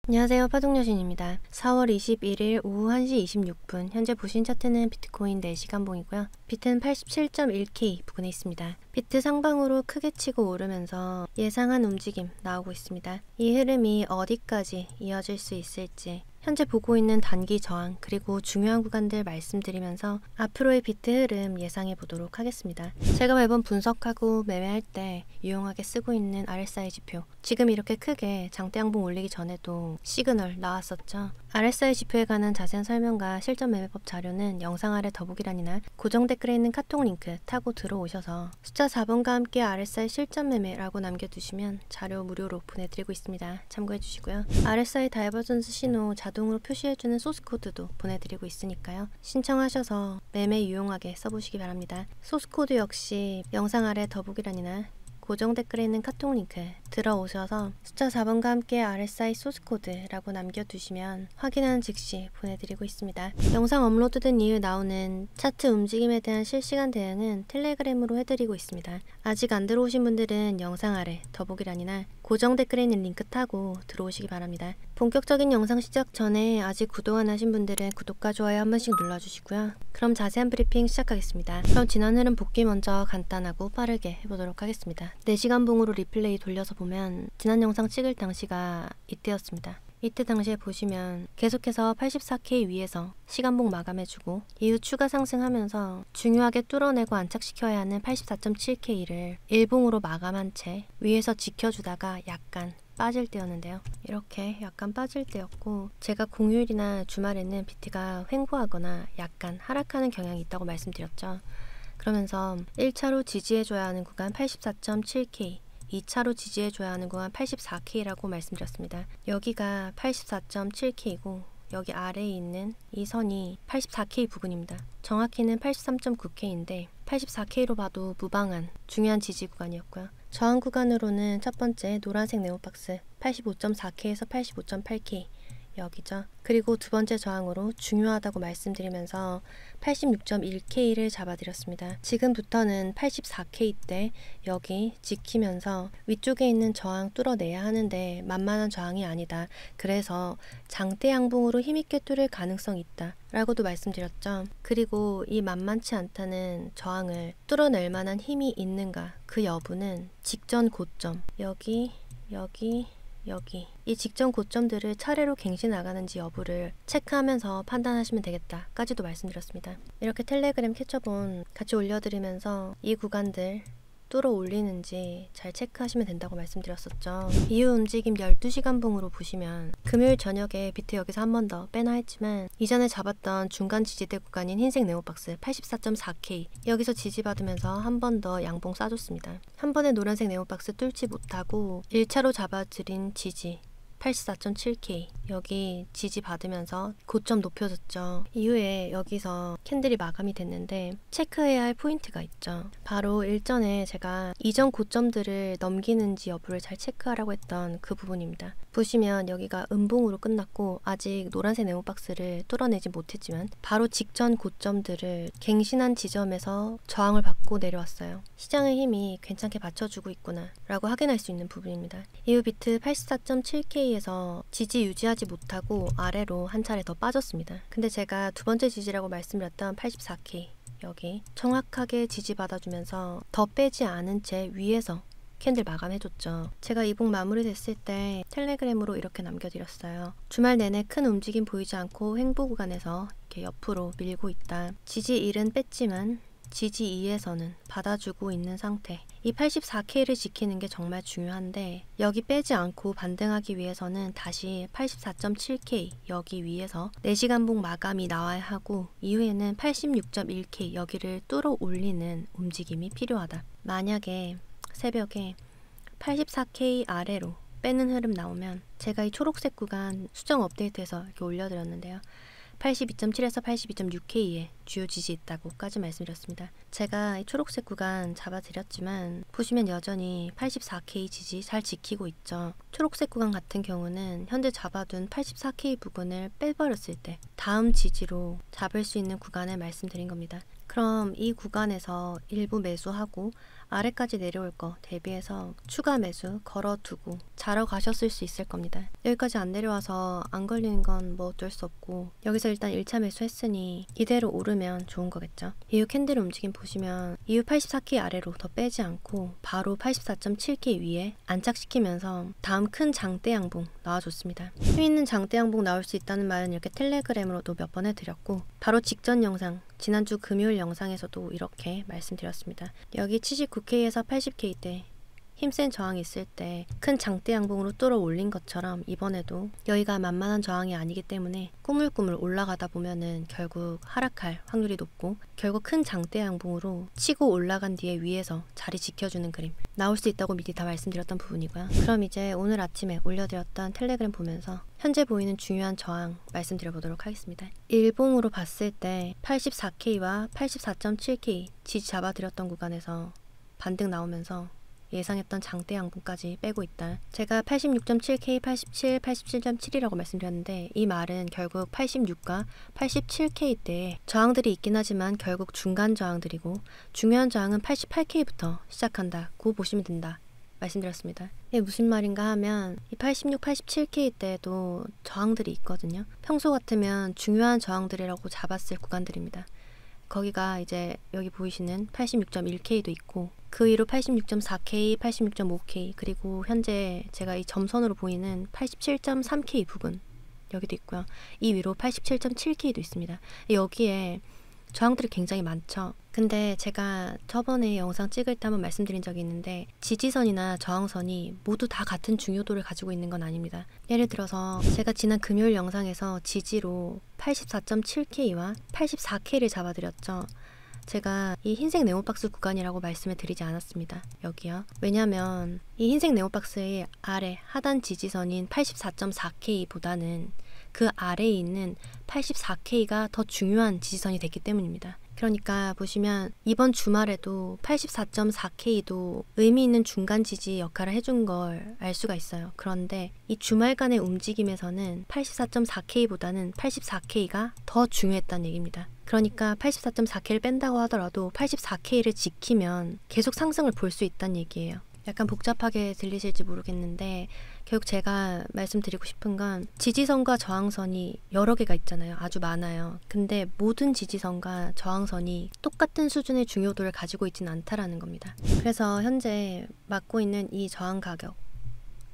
안녕하세요, 파동여신입니다. 4월 21일 오후 1시 26분 현재 보신 차트는 비트코인 4시간봉이고요. 비트는 87.1K 부근에 있습니다. 비트 상방으로 크게 치고 오르면서 예상한 움직임 나오고 있습니다. 이 흐름이 어디까지 이어질 수 있을지 현재 보고 있는 단기 저항 그리고 중요한 구간들 말씀드리면서 앞으로의 비트 흐름 예상해 보도록 하겠습니다. 제가 매번 분석하고 매매할 때 유용하게 쓰고 있는 RSI 지표, 지금 이렇게 크게 장대 양봉 올리기 전에도 시그널 나왔었죠. RSI 지표에 관한 자세한 설명과 실전 매매법 자료는 영상 아래 더보기란이나 고정 댓글에 있는 카톡 링크 타고 들어오셔서 숫자 4번과 함께 RSI 실전 매매라고 남겨두시면 자료 무료로 보내드리고 있습니다. 참고해 주시고요. RSI 다이버전스 신호 자동으로 표시해주는 소스 코드도 보내드리고 있으니까요. 신청하셔서 매매 유용하게 써보시기 바랍니다. 소스 코드 역시 영상 아래 더보기란이나 고정 댓글에 있는 카톡 링크 들어오셔서 숫자 4번과 함께 RSI 소스 코드라고 남겨두시면 확인하는 즉시 보내드리고 있습니다. 영상 업로드된 이후 나오는 차트 움직임에 대한 실시간 대응은 텔레그램으로 해드리고 있습니다. 아직 안 들어오신 분들은 영상 아래 더보기란이나 고정 댓글에 있는 링크 타고 들어오시기 바랍니다. 본격적인 영상 시작 전에 아직 구독 안 하신 분들은 구독과 좋아요 한 번씩 눌러주시고요. 그럼 자세한 브리핑 시작하겠습니다. 그럼 지난 흐름 복귀 먼저 간단하고 빠르게 해보도록 하겠습니다. 4시간 봉으로 리플레이 돌려서 보면 지난 영상 찍을 당시가 이때였습니다. 이때 당시에 보시면 계속해서 84K 위에서 시간봉 마감해주고 이후 추가 상승하면서 중요하게 뚫어내고 안착시켜야 하는 84.7K를 일봉으로 마감한 채 위에서 지켜주다가 약간 빠질 때였는데요. 이렇게 약간 빠질 때였고 제가 공휴일이나 주말에는 비트가 횡보하거나 약간 하락하는 경향이 있다고 말씀드렸죠. 그러면서 1차로 지지해줘야 하는 구간 84.7K, 2차로 지지해줘야 하는 구간 84K라고 말씀드렸습니다. 여기가 84.7K이고 여기 아래에 있는 이 선이 84K 부근입니다. 정확히는 83.9K인데 84K로 봐도 무방한 중요한 지지 구간이었고요. 저항 구간으로는 첫 번째 노란색 네오박스 85.4K에서 85.8K 여기죠. 그리고 두 번째 저항으로 중요하다고 말씀드리면서 86.1K를 잡아드렸습니다. 지금부터는 84K 때 여기 지키면서 위쪽에 있는 저항 뚫어내야 하는데 만만한 저항이 아니다. 그래서 장대 양봉으로 힘있게 뚫을 가능성이 있다 라고도 말씀드렸죠. 그리고 이 만만치 않다는 저항을 뚫어낼 만한 힘이 있는가, 그 여부는 직전 고점 여기 이 직전 고점들을 차례로 갱신 나가는지 여부를 체크하면서 판단하시면 되겠다까지도 말씀드렸습니다. 이렇게 텔레그램 캐쳐본 같이 올려드리면서 이 구간들 뚫어 올리는지 잘 체크하시면 된다고 말씀드렸었죠. 이후 움직임 12시간 봉으로 보시면 금요일 저녁에 비트 여기서 한 번 더 빼나 했지만 이전에 잡았던 중간 지지대 구간인 흰색 네오박스 84.4K 여기서 지지받으면서 한 번 더 양봉 쏴줬습니다. 한 번에 노란색 네오박스 뚫지 못하고 1차로 잡아들인 지지 84.7K 여기 지지 받으면서 고점 높여줬죠. 이후에 여기서 캔들이 마감이 됐는데 체크해야 할 포인트가 있죠. 바로 일전에 제가 이전 고점들을 넘기는지 여부를 잘 체크하라고 했던 그 부분입니다. 보시면 여기가 음봉으로 끝났고 아직 노란색 네오박스를 뚫어내지 못했지만 바로 직전 고점들을 갱신한 지점에서 저항을 받고 내려왔어요. 시장의 힘이 괜찮게 받쳐주고 있구나 라고 확인할 수 있는 부분입니다. 이후 비트 84.7K에서 지지 유지하지 못하고 아래로 한 차례 더 빠졌습니다. 근데 제가 두 번째 지지라고 말씀드렸던 84K 여기 정확하게 지지받아주면서 더 빼지 않은 채 위에서 캔들 마감해줬죠. 제가 이봉 마무리됐을 때 텔레그램으로 이렇게 남겨드렸어요. 주말 내내 큰 움직임 보이지 않고 횡보 구간에서 이렇게 옆으로 밀고 있다. 지지 1은 뺐지만 지지 2에서는 받아주고 있는 상태. 이 84K를 지키는 게 정말 중요한데 여기 빼지 않고 반등하기 위해서는 다시 84.7K 여기 위에서 4시간 봉 마감이 나와야 하고 이후에는 86.1K 여기를 뚫어 올리는 움직임이 필요하다. 만약에 새벽에 84K 아래로 빼는 흐름 나오면 제가 이 초록색 구간 수정 업데이트해서 이렇게 올려드렸는데요. 82.7에서 82.6K에 주요 지지 있다고까지 말씀드렸습니다. 제가 이 초록색 구간 잡아드렸지만 보시면 여전히 84K 지지 잘 지키고 있죠. 초록색 구간 같은 경우는 현재 잡아둔 84K 부분을 빼버렸을 때 다음 지지로 잡을 수 있는 구간을 말씀드린 겁니다. 그럼 이 구간에서 일부 매수하고 아래까지 내려올 거 대비해서 추가 매수 걸어두고 자러 가셨을 수 있을 겁니다. 여기까지 안 내려와서 안 걸리는 건 뭐 어쩔 수 없고 여기서 일단 1차 매수 했으니 이대로 오르면 좋은 거겠죠. 이후 캔들 움직임 보시면 이후 84K 아래로 더 빼지 않고 바로 84.7K 위에 안착시키면서 다음 큰 장대 양봉 나와줬습니다. 힘 있는 장대 양봉 나올 수 있다는 말은 이렇게 텔레그램으로도 몇 번 해드렸고 바로 직전 영상 지난주 금요일 영상에서도 이렇게 말씀드렸습니다. 여기 79K에서 80K 때 힘센 저항이 있을 때 큰 장대 양봉으로 뚫어 올린 것처럼 이번에도 여기가 만만한 저항이 아니기 때문에 꾸물꾸물 올라가다 보면은 결국 하락할 확률이 높고 결국 큰 장대 양봉으로 치고 올라간 뒤에 위에서 자리 지켜주는 그림 나올 수 있다고 미리 다 말씀드렸던 부분이고요. 그럼 이제 오늘 아침에 올려드렸던 텔레그램 보면서 현재 보이는 중요한 저항 말씀드려보도록 하겠습니다. 일봉으로 봤을 때 84K와 84.7K 지지 잡아드렸던 구간에서 반등 나오면서 예상했던 장대 양봉까지 빼고 있다. 제가 86.7K, 87, 87.7이라고 말씀드렸는데 이 말은 결국 86과 87K 때 저항들이 있긴 하지만 결국 중간 저항들이고 중요한 저항은 88K부터 시작한다고 보시면 된다. 말씀드렸습니다. 이게 무슨 말인가 하면 이 86, 87K 때도 저항들이 있거든요. 평소 같으면 중요한 저항들이라고 잡았을 구간들입니다. 거기가 이제 여기 보이시는 86.1K도 있고 그 위로 86.4K, 86.5K 그리고 현재 제가 이 점선으로 보이는 87.3K 부분 여기도 있고요. 이 위로 87.7K도 있습니다. 여기에 저항들이 굉장히 많죠. 근데 제가 저번에 영상 찍을 때 한번 말씀드린 적이 있는데 지지선이나 저항선이 모두 다 같은 중요도를 가지고 있는 건 아닙니다. 예를 들어서 제가 지난 금요일 영상에서 지지로 84.7K와 84K를 잡아드렸죠. 제가 이 흰색 네모박스 구간이라고 말씀을 드리지 않았습니다. 여기요. 왜냐면 이 흰색 네모박스의 아래 하단 지지선인 84.4K보다는 그 아래에 있는 84K가 더 중요한 지지선이 됐기 때문입니다. 그러니까 보시면 이번 주말에도 84.4K도 의미 있는 중간 지지 역할을 해준 걸 알 수가 있어요. 그런데 이 주말간의 움직임에서는 84.4K보다는 84K가 더 중요했다는 얘기입니다. 그러니까 84.4K를 뺀다고 하더라도 84K를 지키면 계속 상승을 볼 수 있다는 얘기예요. 약간 복잡하게 들리실지 모르겠는데 결국 제가 말씀드리고 싶은 건 지지선과 저항선이 여러 개가 있잖아요. 아주 많아요. 근데 모든 지지선과 저항선이 똑같은 수준의 중요도를 가지고 있지는 않다라는 겁니다. 그래서 현재 막고 있는 이 저항 가격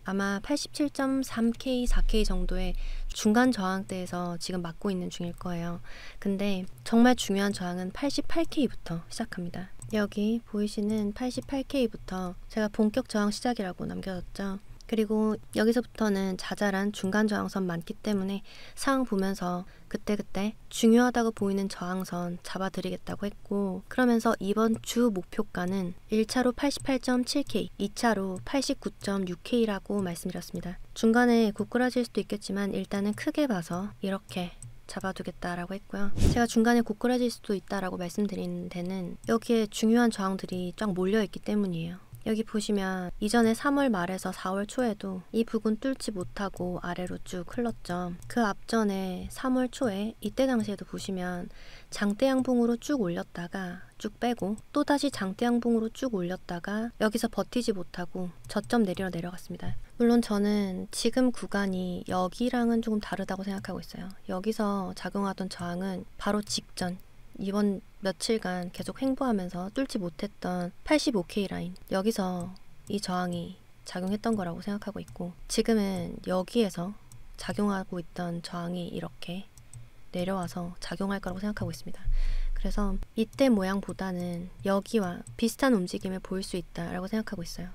아마 87.3K, 4K 정도의 중간 저항대에서 지금 막고 있는 중일 거예요. 근데 정말 중요한 저항은 88K부터 시작합니다. 여기 보이시는 88K부터 제가 본격 저항 시작이라고 남겨뒀죠. 그리고 여기서부터는 자잘한 중간 저항선 많기 때문에 상황 보면서 그때그때 중요하다고 보이는 저항선 잡아드리겠다고 했고 그러면서 이번 주 목표가는 1차로 88.7K, 2차로 89.6K라고 말씀드렸습니다. 중간에 고꾸라질 수도 있겠지만 일단은 크게 봐서 이렇게 잡아두겠다라고 했고요. 제가 중간에 고꾸라질 수도 있다라고 말씀드린 데는 여기에 중요한 저항들이 쫙 몰려있기 때문이에요. 여기 보시면 이전에 3월 말에서 4월 초에도 이 부분 뚫지 못하고 아래로 쭉 흘렀죠. 그 앞전에 3월 초에 이때 당시에도 보시면 장대 양봉으로 쭉 올렸다가 쭉 빼고 또다시 장대 양봉으로 쭉 올렸다가 여기서 버티지 못하고 저점 내리러 내려갔습니다. 물론 저는 지금 구간이 여기랑은 조금 다르다고 생각하고 있어요. 여기서 작용하던 저항은 바로 직전 이번 며칠간 계속 횡보하면서 뚫지 못했던 85K 라인 여기서 이 저항이 작용했던 거라고 생각하고 있고 지금은 여기에서 작용하고 있던 저항이 이렇게 내려와서 작용할 거라고 생각하고 있습니다. 그래서 이때 모양보다는 여기와 비슷한 움직임을 보일 수 있다라고 생각하고 있어요.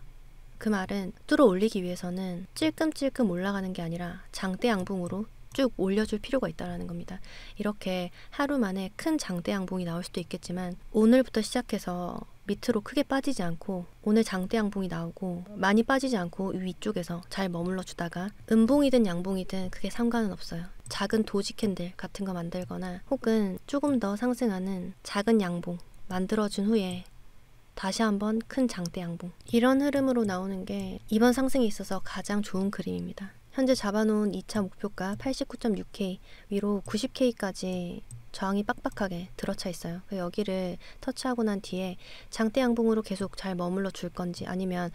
그 말은 뚫어 올리기 위해서는 찔끔찔끔 올라가는 게 아니라 장대 양봉으로 쭉 올려줄 필요가 있다는 겁니다. 이렇게 하루 만에 큰 장대 양봉이 나올 수도 있겠지만 오늘부터 시작해서 밑으로 크게 빠지지 않고 오늘 장대 양봉이 나오고 많이 빠지지 않고 위쪽에서 잘 머물러 주다가 음봉이든 양봉이든 크게 상관은 없어요. 작은 도지 캔들 같은 거 만들거나 혹은 조금 더 상승하는 작은 양봉 만들어준 후에 다시 한번 큰 장대 양봉 이런 흐름으로 나오는 게 이번 상승에 있어서 가장 좋은 그림입니다. 현재 잡아놓은 2차 목표가 89.6K 위로 90K까지 저항이 빡빡하게 들어차 있어요. 여기를 터치하고 난 뒤에 장대 양봉으로 계속 잘 머물러 줄 건지 아니면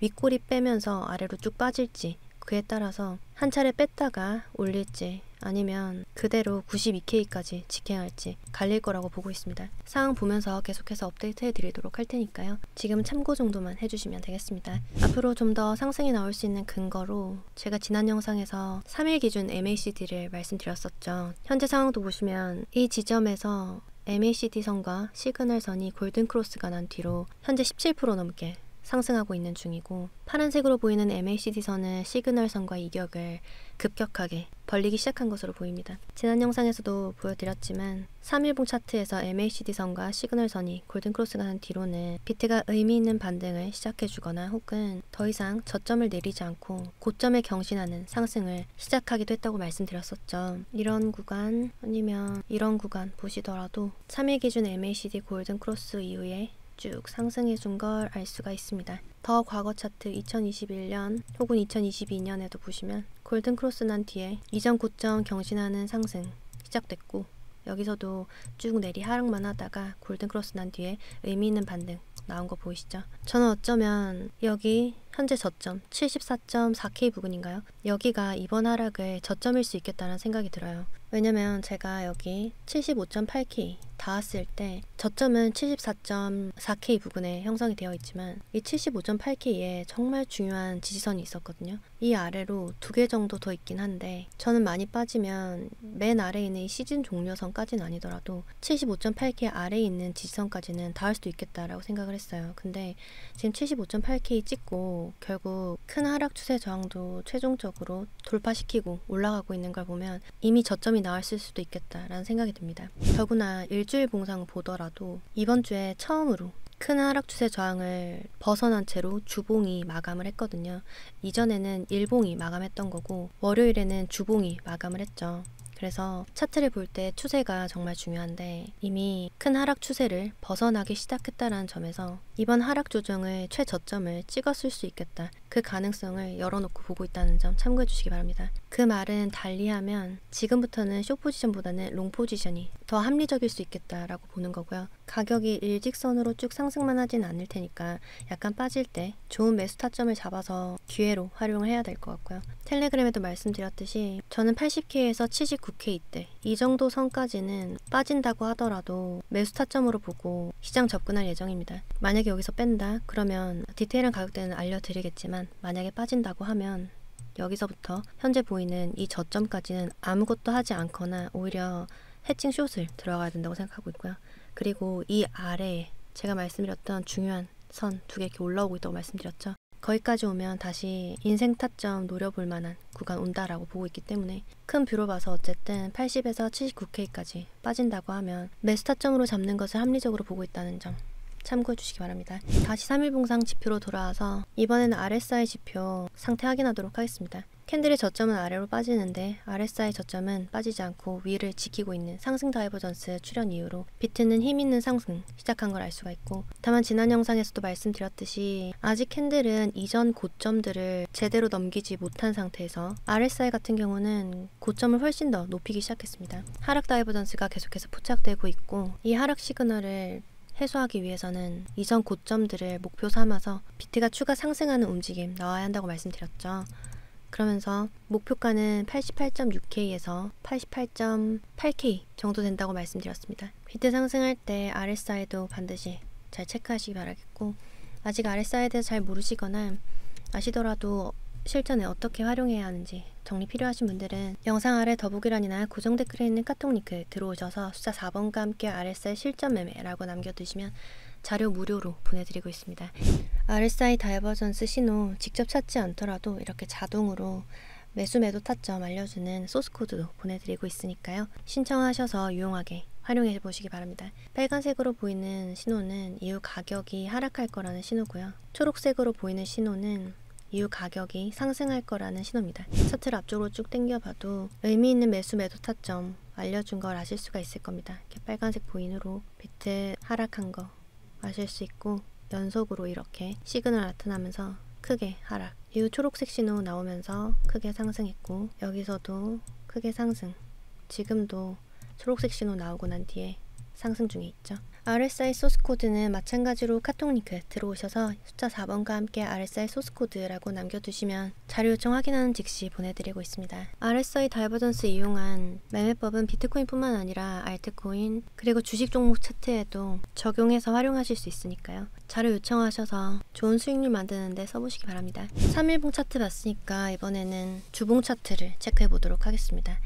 윗꼬리 빼면서 아래로 쭉 빠질지 그에 따라서 한 차례 뺐다가 올릴지 아니면 그대로 92K까지 직행할지 갈릴 거라고 보고 있습니다. 상황 보면서 계속해서 업데이트 해드리도록 할 테니까요. 지금 참고 정도만 해주시면 되겠습니다. 앞으로 좀 더 상승이 나올 수 있는 근거로 제가 지난 영상에서 3일 기준 MACD를 말씀드렸었죠. 현재 상황도 보시면 이 지점에서 MACD 선과 시그널 선이 골든 크로스가 난 뒤로 현재 17% 넘게 상승하고 있는 중이고, 파란색으로 보이는 MACD 선은 시그널 선과 이격을 급격하게 벌리기 시작한 것으로 보입니다. 지난 영상에서도 보여드렸지만 3일봉 차트에서 MACD 선과 시그널 선이 골든 크로스가 난 뒤로는 비트가 의미 있는 반등을 시작해주거나 혹은 더 이상 저점을 내리지 않고 고점을 경신하는 상승을 시작하기도 했다고 말씀드렸었죠. 이런 구간 아니면 이런 구간 보시더라도 3일 기준 MACD 골든 크로스 이후에 쭉 상승해 준 걸 알 수가 있습니다. 더 과거 차트 2021년 혹은 2022년에도 보시면 골든 크로스 난 뒤에 이전 고점 경신하는 상승 시작됐고, 여기서도 쭉 내리 하락만 하다가 골든 크로스 난 뒤에 의미 있는 반등 나온 거 보이시죠? 저는 어쩌면 여기 현재 저점 74.4K 부근인가요? 여기가 이번 하락의 저점일 수 있겠다는 생각이 들어요. 왜냐면 제가 여기 75.8K 닿았을 때 저점은 74.4K 부근에 형성이 되어 있지만 이 75.8K에 정말 중요한 지지선이 있었거든요. 이 아래로 2개 정도 더 있긴 한데 저는 많이 빠지면 맨 아래에 있는 이 시즌 종료선까지는 아니더라도 75.8K 아래에 있는 지지선까지는 닿을 수도 있겠다라고 생각을 했어요. 근데 지금 75.8K 찍고 결국 큰 하락 추세 저항도 최종적으로 돌파시키고 올라가고 있는 걸 보면 이미 저점이 나왔을 수도 있겠다라는 생각이 듭니다. 더구나 일주일 봉상 보더라도 이번 주에 처음으로 큰 하락 추세 저항을 벗어난 채로 주봉이 마감을 했거든요. 이전에는 일봉이 마감했던 거고 월요일에는 주봉이 마감을 했죠. 그래서 차트를 볼 때 추세가 정말 중요한데 이미 큰 하락 추세를 벗어나기 시작했다는 점에서 이번 하락 조정의 최저점을 찍었을 수 있겠다. 그 가능성을 열어놓고 보고 있다는 점 참고해 주시기 바랍니다. 그 말은 달리하면 지금부터는 숏 포지션보다는 롱 포지션이 더 합리적일 수 있겠다라고 보는 거고요. 가격이 일직선으로 쭉 상승만 하진 않을 테니까 약간 빠질 때 좋은 매수 타점을 잡아서 기회로 활용을 해야 될 것 같고요. 텔레그램에도 말씀드렸듯이 저는 80K에서 79K 때 이 정도 선까지는 빠진다고 하더라도 매수 타점으로 보고 시장 접근할 예정입니다. 만약에 여기서 뺀다 그러면 디테일한 가격대는 알려드리겠지만 만약에 빠진다고 하면 여기서부터 현재 보이는 이 저점까지는 아무것도 하지 않거나 오히려 해칭 숏을 들어가야 된다고 생각하고 있고요. 그리고 이 아래에 제가 말씀드렸던 중요한 선 2개 이렇게 올라오고 있다고 말씀드렸죠. 거기까지 오면 다시 인생 타점 노려볼 만한 구간 온다라고 보고 있기 때문에 큰 뷰로 봐서 어쨌든 80에서 79K까지 빠진다고 하면 매수 타점으로 잡는 것을 합리적으로 보고 있다는 점 참고해 주시기 바랍니다. 다시 3일 봉상 지표로 돌아와서 이번에는 RSI 지표 상태 확인하도록 하겠습니다. 캔들의 저점은 아래로 빠지는데 RSI 저점은 빠지지 않고 위를 지키고 있는 상승 다이버전스 출현 이후로 비트는 힘있는 상승 시작한 걸 알 수가 있고, 다만 지난 영상에서도 말씀드렸듯이 아직 캔들은 이전 고점들을 제대로 넘기지 못한 상태에서 RSI 같은 경우는 고점을 훨씬 더 높이기 시작했습니다. 하락 다이버전스가 계속해서 포착되고 있고 이 하락 시그널을 해소하기 위해서는 이전 고점들을 목표 삼아서 비트가 추가 상승하는 움직임 나와야 한다고 말씀드렸죠. 그러면서 목표가는 88.6K에서 88.8K 정도 된다고 말씀드렸습니다. 비트 상승할 때 RSI도 반드시 잘 체크하시기 바라겠고, 아직 RSI에 대해서 잘 모르시거나 아시더라도 실전에 어떻게 활용해야 하는지 정리 필요하신 분들은 영상 아래 더보기란이나 고정 댓글에 있는 카톡 링크 들어오셔서 숫자 4번과 함께 RSI 실전 매매라고 남겨두시면 자료 무료로 보내드리고 있습니다. RSI 다이버전스 신호 직접 찾지 않더라도 이렇게 자동으로 매수 매도 타점 알려주는 소스 코드도 보내드리고 있으니까요. 신청하셔서 유용하게 활용해 보시기 바랍니다. 빨간색으로 보이는 신호는 이후 가격이 하락할 거라는 신호고요. 초록색으로 보이는 신호는 이후 가격이 상승할 거라는 신호입니다. 차트를 앞쪽으로 쭉 당겨봐도 의미 있는 매수 매도 타점 알려준 걸 아실 수가 있을 겁니다. 이렇게 빨간색 보인으로 비트 하락한 거 아실 수 있고, 연속으로 이렇게 시그널 나타나면서 크게 하락, 이후 초록색 신호 나오면서 크게 상승했고 여기서도 크게 상승, 지금도 초록색 신호 나오고 난 뒤에 상승 중에 있죠. RSI 소스 코드는 마찬가지로 카톡 링크 들어오셔서 숫자 4번과 함께 RSI 소스 코드라고 남겨두시면 자료 요청 확인하는 즉시 보내드리고 있습니다. RSI 다이버전스 이용한 매매법은 비트코인뿐만 아니라 알트코인 그리고 주식 종목 차트에도 적용해서 활용하실 수 있으니까요. 자료 요청하셔서 좋은 수익률 만드는데 써보시기 바랍니다. 3일봉 차트 봤으니까 이번에는 주봉 차트를 체크해 보도록 하겠습니다.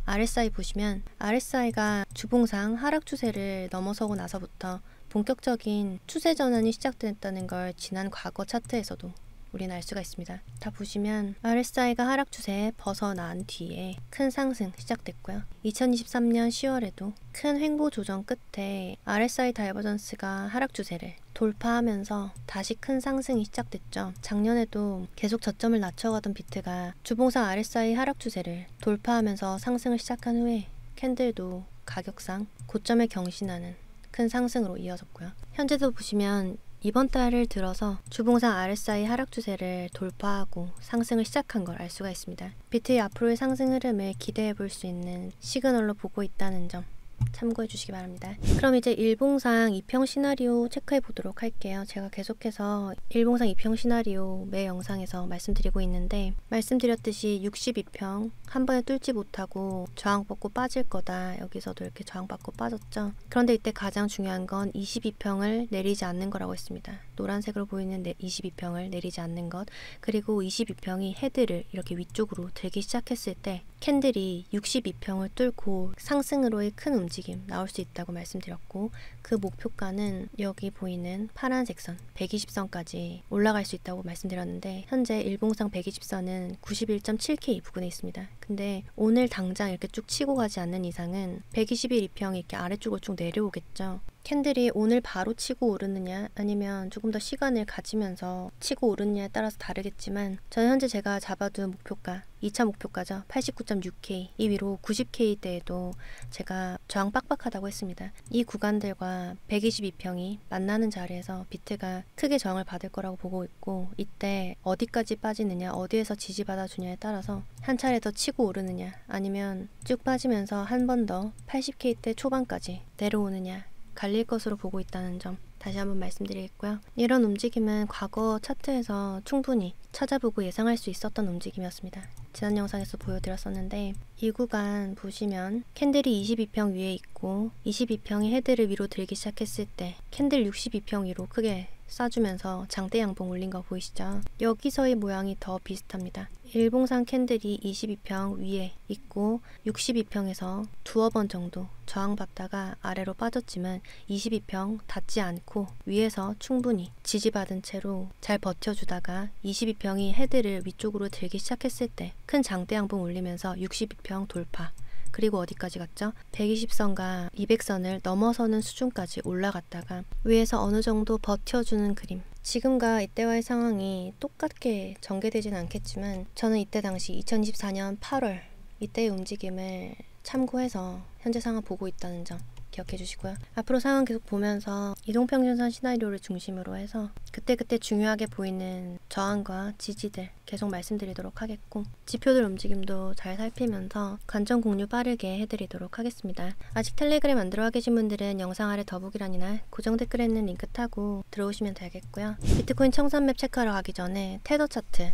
RSI 보시면 RSI가 주봉상 하락 추세를 넘어서고 나서부터 본격적인 추세 전환이 시작됐다는 걸 지난 과거 차트에서도 우리는 알 수가 있습니다. 다 보시면 RSI가 하락 추세에 벗어난 뒤에 큰 상승 시작됐고요. 2023년 10월에도 큰 횡보 조정 끝에 RSI 다이버전스가 하락 추세를 돌파하면서 다시 큰 상승이 시작됐죠. 작년에도 계속 저점을 낮춰가던 비트가 주봉상 RSI 하락 추세를 돌파하면서 상승을 시작한 후에 캔들도 가격상 고점을 경신하는 큰 상승으로 이어졌고요. 현재도 보시면 이번 달을 들어서 주봉상 RSI 하락 추세를 돌파하고 상승을 시작한 걸 알 수가 있습니다. 비트의 앞으로의 상승 흐름을 기대해 볼 수 있는 시그널로 보고 있다는 점 참고해 주시기 바랍니다. 그럼 이제 일봉상 2평 시나리오 체크해 보도록 할게요. 제가 계속해서 일봉상 2평 시나리오 매 영상에서 말씀드리고 있는데 말씀드렸듯이 62평 한 번에 뚫지 못하고 저항받고 빠질 거다. 여기서도 이렇게 저항받고 빠졌죠. 그런데 이때 가장 중요한 건 22평을 내리지 않는 거라고 했습니다. 노란색으로 보이는 22평을 내리지 않는 것, 그리고 22평이 헤드를 이렇게 위쪽으로 들기 시작했을 때 캔들이 62평을 뚫고 상승으로의 큰 움직임 나올 수 있다고 말씀드렸고, 그 목표가는 여기 보이는 파란색 선 120선까지 올라갈 수 있다고 말씀드렸는데 현재 일봉상 120선은 91.7K 부근에 있습니다. 근데 오늘 당장 이렇게 쭉 치고 가지 않는 이상은 121 2평이 이렇게 아래쪽으로 쭉 내려오겠죠. 캔들이 오늘 바로 치고 오르느냐 아니면 조금 더 시간을 가지면서 치고 오르느냐에 따라서 다르겠지만 저는 현재 제가 잡아둔 목표가 2차 목표가죠. 89.6K 이 위로 90K대에도 제가 저항 빡빡하다고 했습니다. 이 구간들과 122평이 만나는 자리에서 비트가 크게 저항을 받을 거라고 보고 있고, 이때 어디까지 빠지느냐 어디에서 지지받아 주냐에 따라서 한 차례 더 치고 오르느냐 아니면 쭉 빠지면서 한 번 더 80K대 초반까지 내려오느냐 갈릴 것으로 보고 있다는 점 다시 한번 말씀드리겠고요. 이런 움직임은 과거 차트에서 충분히 찾아보고 예상할 수 있었던 움직임이었습니다. 지난 영상에서 보여드렸었는데 이 구간 보시면 캔들이 22평 위에 있고 22평이 헤드를 위로 들기 시작했을 때 캔들 62평 위로 크게 쏴주면서 장대 양봉 올린 거 보이시죠? 여기서의 모양이 더 비슷합니다. 일봉상 캔들이 22평 위에 있고 62평에서 두어 번 정도 저항받다가 아래로 빠졌지만 22평 닿지 않고 위에서 충분히 지지받은 채로 잘 버텨주다가 22평이 헤드를 위쪽으로 들기 시작했을 때 큰 장대 양봉 올리면서 62평 돌파, 그리고 어디까지 갔죠? 120선과 200선을 넘어서는 수준까지 올라갔다가 위에서 어느 정도 버텨주는 그림. 지금과 이때와의 상황이 똑같게 전개되진 않겠지만 저는 이때 당시 2024년 8월 이때의 움직임을 참고해서 현재 상황 보고 있다는 점 기억해 주시고요. 앞으로 상황 계속 보면서 이동평균선 시나리오를 중심으로 해서 그때그때 중요하게 보이는 저항과 지지들 계속 말씀드리도록 하겠고, 지표들 움직임도 잘 살피면서 관점 공유 빠르게 해드리도록 하겠습니다. 아직 텔레그램 안 들어와 계신 분들은 영상 아래 더보기란이나 고정 댓글에 있는 링크 타고 들어오시면 되겠고요. 비트코인 청산맵 체크하러 가기 전에 테더 차트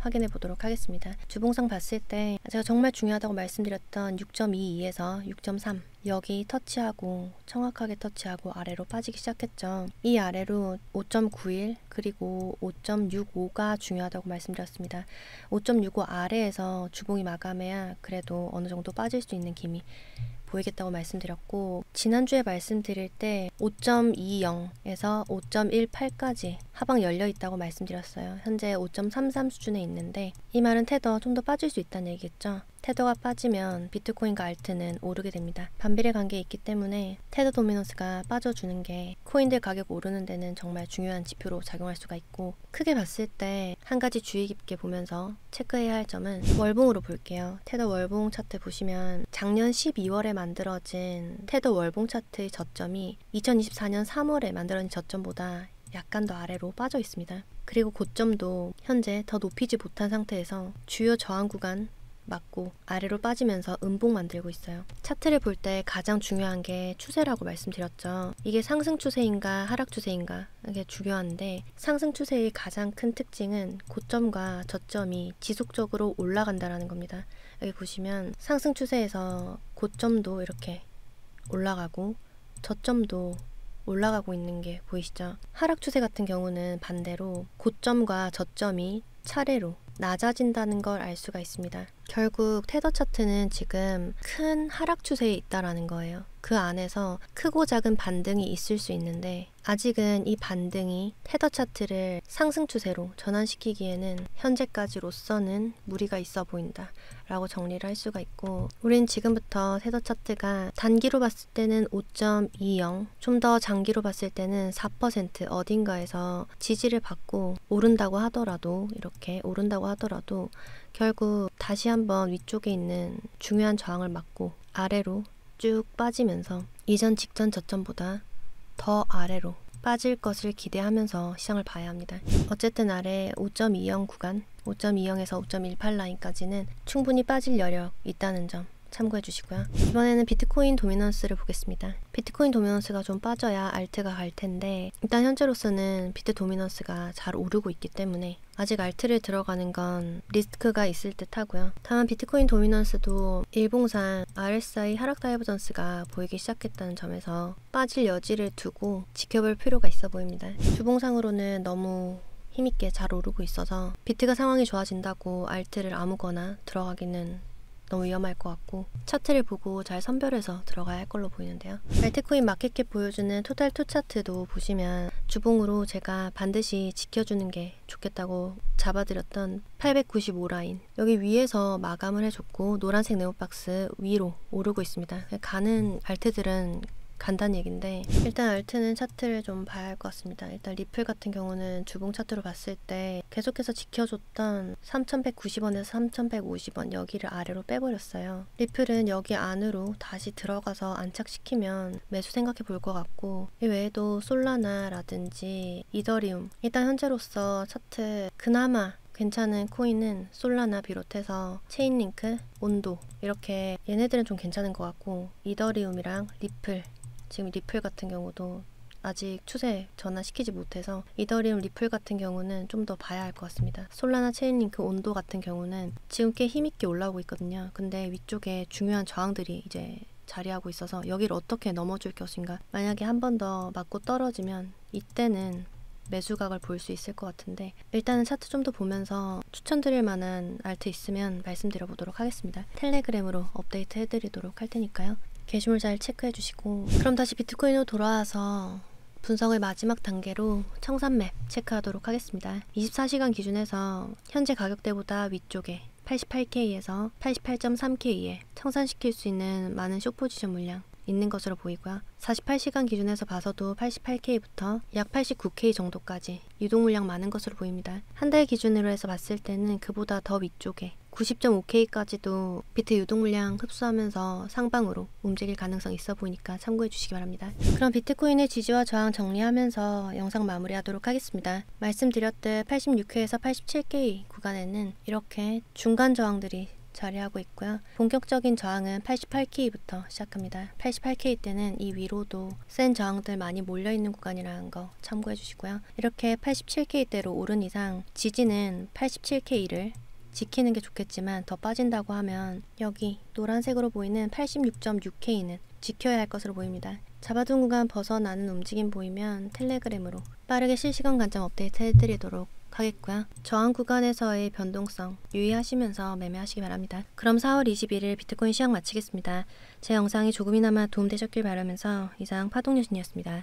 확인해 보도록 하겠습니다. 주봉상 봤을 때 제가 정말 중요하다고 말씀드렸던 6.22에서 6.3 여기 터치하고 정확하게 터치하고 아래로 빠지기 시작했죠. 이 아래로 5.91 그리고 5.65가 중요하다고 말씀드렸습니다. 5.65 아래에서 주봉이 마감해야 그래도 어느 정도 빠질 수 있는 기미 보이겠다고 말씀드렸고, 지난주에 말씀드릴 때 5.20에서 5.18까지 하방 열려 있다고 말씀드렸어요. 현재 5.33 수준에 있는데 이 말은 테더 좀 더 빠질 수 있다는 얘기겠죠. 테더가 빠지면 비트코인과 알트는 오르게 됩니다. 반비례 관계에 있기 때문에 테더 도미넌스가 빠져주는 게 코인들 가격 오르는 데는 정말 중요한 지표로 작용할 수가 있고, 크게 봤을 때 한 가지 주의 깊게 보면서 체크해야 할 점은 월봉으로 볼게요. 테더 월봉 차트 보시면 작년 12월에 만들어진 테더 월봉 차트의 저점이 2024년 3월에 만들어진 저점보다 약간 더 아래로 빠져 있습니다. 그리고 고점도 현재 더 높이지 못한 상태에서 주요 저항 구간 맞고 아래로 빠지면서 음봉 만들고 있어요. 차트를 볼 때 가장 중요한 게 추세라고 말씀드렸죠. 이게 상승 추세인가 하락 추세인가 이게 중요한데, 상승 추세의 가장 큰 특징은 고점과 저점이 지속적으로 올라간다라는 겁니다. 여기 보시면 상승 추세에서 고점도 이렇게 올라가고 저점도 올라가고 있는 게 보이시죠? 하락 추세 같은 경우는 반대로 고점과 저점이 차례로 낮아진다는 걸 알 수가 있습니다. 결국 테더 차트는 지금 큰 하락 추세에 있다라는 거예요. 그 안에서 크고 작은 반등이 있을 수 있는데, 아직은 이 반등이 테더 차트를 상승 추세로 전환시키기에는 현재까지로서는 무리가 있어 보인다 라고 정리를 할 수가 있고, 우린 지금부터 테더 차트가 단기로 봤을 때는 5.20, 좀 더 장기로 봤을 때는 4% 어딘가에서 지지를 받고 오른다고 하더라도, 이렇게 오른다고 하더라도 결국 다시 한번 위쪽에 있는 중요한 저항을 맞고 아래로 쭉 빠지면서 이전 직전 저점보다 더 아래로 빠질 것을 기대하면서 시장을 봐야 합니다. 어쨌든 아래 5.20 구간, 5.20에서 5.18 라인까지는 충분히 빠질 여력 있다는 점 참고해 주시고요. 이번에는 비트코인 도미넌스를 보겠습니다. 비트코인 도미넌스가 좀 빠져야 알트가 갈 텐데, 일단 현재로서는 비트 도미넌스가 잘 오르고 있기 때문에 아직 알트를 들어가는 건 리스크가 있을 듯 하고요. 다만 비트코인 도미넌스도 일봉상 RSI 하락 다이버전스가 보이기 시작했다는 점에서 빠질 여지를 두고 지켜볼 필요가 있어 보입니다. 주봉상으로는 너무 힘있게 잘 오르고 있어서 비트가 상황이 좋아진다고 알트를 아무거나 들어가기는 너무 위험할 것 같고, 차트를 보고 잘 선별해서 들어가야 할 걸로 보이는데요. 알트코인 마켓캡 보여주는 토탈2 차트도 보시면 주봉으로 제가 반드시 지켜주는 게 좋겠다고 잡아드렸던 895 라인, 여기 위에서 마감을 해줬고 노란색 네오박스 위로 오르고 있습니다. 가는 알트들은 간단한 얘기인데, 일단 알트는 차트를 좀 봐야 할 것 같습니다. 일단 리플 같은 경우는 주봉 차트로 봤을 때 계속해서 지켜줬던 3190원에서 3150원 여기를 아래로 빼버렸어요. 리플은 여기 안으로 다시 들어가서 안착시키면 매수 생각해 볼 것 같고, 이 외에도 솔라나라든지 이더리움, 일단 현재로서 차트 그나마 괜찮은 코인은 솔라나 비롯해서 체인링크, 온도, 이렇게 얘네들은 좀 괜찮은 것 같고, 이더리움이랑 리플, 지금 리플 같은 경우도 아직 추세 전환시키지 못해서 이더리움, 리플 같은 경우는 좀 더 봐야 할 것 같습니다. 솔라나, 체인링크, 온도 같은 경우는 지금 꽤 힘있게 올라오고 있거든요. 근데 위쪽에 중요한 저항들이 이제 자리하고 있어서 여기를 어떻게 넘어줄 것인가, 만약에 한 번 더 맞고 떨어지면 이때는 매수각을 볼 수 있을 것 같은데, 일단은 차트 좀 더 보면서 추천드릴 만한 알트 있으면 말씀드려 보도록 하겠습니다. 텔레그램으로 업데이트 해드리도록 할 테니까요. 게시물 잘 체크해 주시고, 그럼 다시 비트코인으로 돌아와서 분석의 마지막 단계로 청산맵 체크하도록 하겠습니다. 24시간 기준에서 현재 가격대보다 위쪽에 88K에서 88.3K에 청산시킬 수 있는 많은 숏포지션 물량 있는 것으로 보이고요. 48시간 기준에서 봐서도 88K부터 약 89K 정도까지 유동 물량 많은 것으로 보입니다. 한 달 기준으로 해서 봤을 때는 그보다 더 위쪽에 90.5K까지도 비트 유동 물량 흡수하면서 상방으로 움직일 가능성이 있어 보이니까 참고해 주시기 바랍니다. 그럼 비트코인의 지지와 저항 정리하면서 영상 마무리하도록 하겠습니다. 말씀드렸듯 86K에서 87K 구간에는 이렇게 중간 저항들이 자리하고 있고요. 본격적인 저항은 88K부터 시작합니다. 88K 때는 이 위로도 센 저항들 많이 몰려있는 구간이라는 거 참고해 주시고요. 이렇게 87K대로 오른 이상 지지는 87K를 지키는 게 좋겠지만, 더 빠진다고 하면 여기 노란색으로 보이는 86.6K는 지켜야 할 것으로 보입니다. 잡아둔 구간 벗어나는 움직임 보이면 텔레그램으로 빠르게 실시간 관점 업데이트 해드리도록 하겠고요. 저항 구간에서의 변동성 유의하시면서 매매하시기 바랍니다. 그럼 4월 21일 비트코인 시황 마치겠습니다. 제 영상이 조금이나마 도움되셨길 바라면서 이상 파동여신이었습니다.